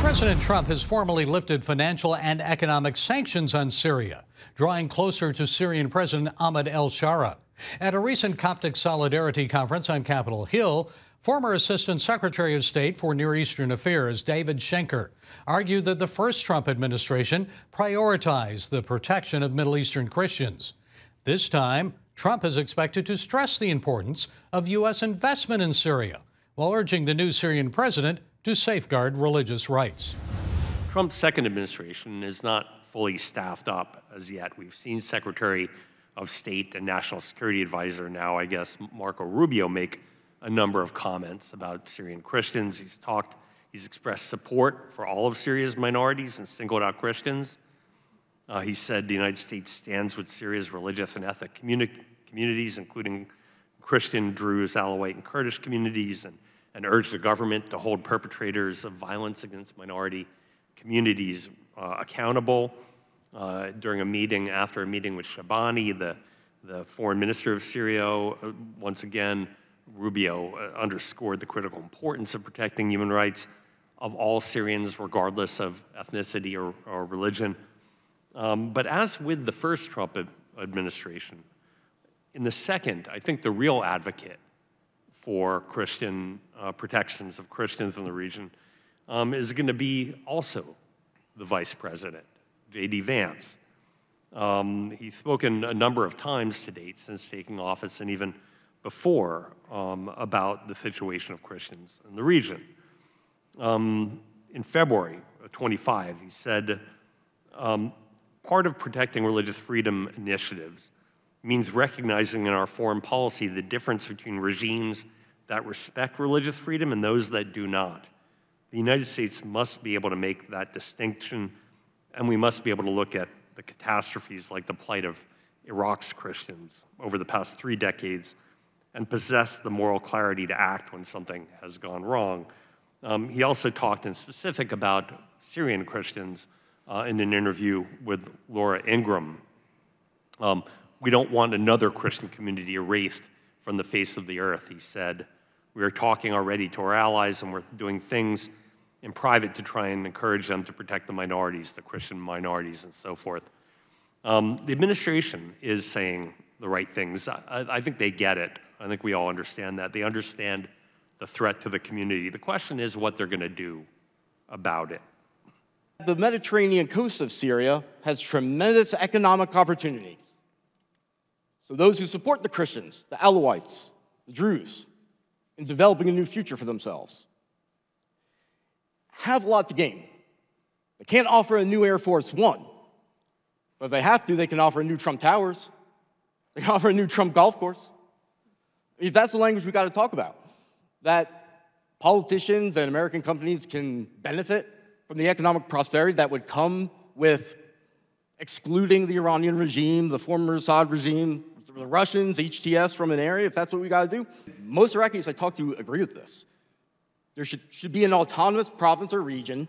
President Trump has formally lifted financial and economic sanctions on Syria, drawing closer to Syrian President Ahmed el-Shara. At a recent Coptic Solidarity conference on Capitol Hill, former Assistant Secretary of State for Near Eastern Affairs David Schenker argued that the first Trump administration prioritized the protection of Middle Eastern Christians. This time, Trump is expected to stress the importance of U.S. investment in Syria, while urging the new Syrian president to safeguard religious rights. Trump's second administration is not fully staffed up as yet. We've seen Secretary of State and National Security Advisor now, I guess, Marco Rubio, make a number of comments about Syrian Christians. He's expressed support for all of Syria's minorities and singled out Christians. He said the United States stands with Syria's religious and ethnic communities, including Christian, Druze, Alawite, and Kurdish communities, and urged the government to hold perpetrators of violence against minority communities accountable. During a meeting, after a meeting with Shabani, the foreign minister of Syria, once again, Rubio underscored the critical importance of protecting human rights of all Syrians, regardless of ethnicity or religion. But as with the first Trump administration, in the second, I think the real advocate for Christian protections of Christians in the region is going to be also the vice president, J.D. Vance. He's spoken a number of times to date since taking office and even before about the situation of Christians in the region. In February of 25, he said, part of protecting religious freedom initiatives means recognizing in our foreign policy the difference between regimes that respect religious freedom and those that do not. The United States must be able to make that distinction, and we must be able to look at the catastrophes like the plight of Iraq's Christians over the past 3 decades and possess the moral clarity to act when something has gone wrong. He also talked in specific about Syrian Christians in an interview with Laura Ingraham. We don't want another Christian community erased from the face of the earth, he said. We are talking already to our allies, and we're doing things in private to try and encourage them to protect the minorities, the Christian minorities, and so forth. The administration is saying the right things. I think they get it. I think we all understand that. They understand the threat to the community. The question is what they're going to do about it. The Mediterranean coast of Syria has tremendous economic opportunities. So those who support the Christians, the Alawites, the Druze, in developing a new future for themselves, have a lot to gain. They can't offer a new Air Force One, but if they have to, they can offer a new Trump Towers. They can offer a new Trump golf course. If that's the language we got to talk about, that politicians and American companies can benefit from the economic prosperity that would come with excluding the Iranian regime, the former Assad regime, the Russians, HTS from an area, if that's what we got to do. Most Iraqis I talk to agree with this. There should be an autonomous province or region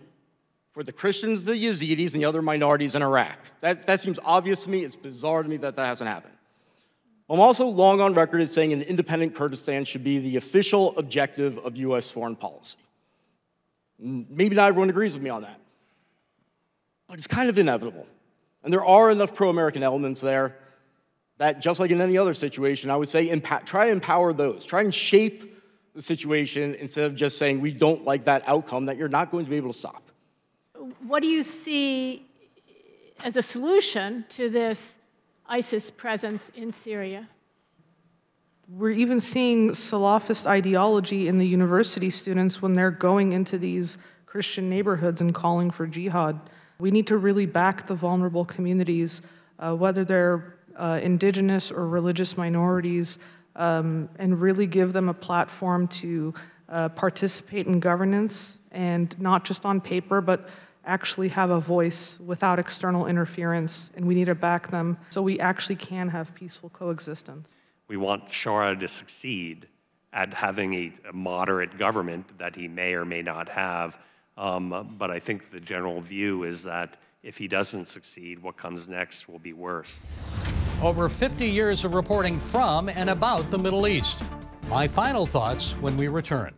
for the Christians, the Yazidis, and the other minorities in Iraq. That seems obvious to me. It's bizarre to me that that hasn't happened. I'm also long on record as saying an independent Kurdistan should be the official objective of U.S. foreign policy. Maybe not everyone agrees with me on that, but it's kind of inevitable. And there are enough pro-American elements there that, just like in any other situation, I would say try to empower those. Try and shape the situation instead of just saying we don't like that outcome that you're not going to be able to stop. What do you see as a solution to this ISIS presence in Syria? We're even seeing Salafist ideology in the university students when they're going into these Christian neighborhoods and calling for jihad. We need to really back the vulnerable communities, whether they're indigenous or religious minorities, and really give them a platform to participate in governance, and not just on paper, but actually have a voice without external interference, and we need to back them so we actually can have peaceful coexistence. We want Shara to succeed at having a moderate government that he may or may not have, but I think the general view is that if he doesn't succeed, what comes next will be worse. Over 50 years of reporting from and about the Middle East. My final thoughts when we return.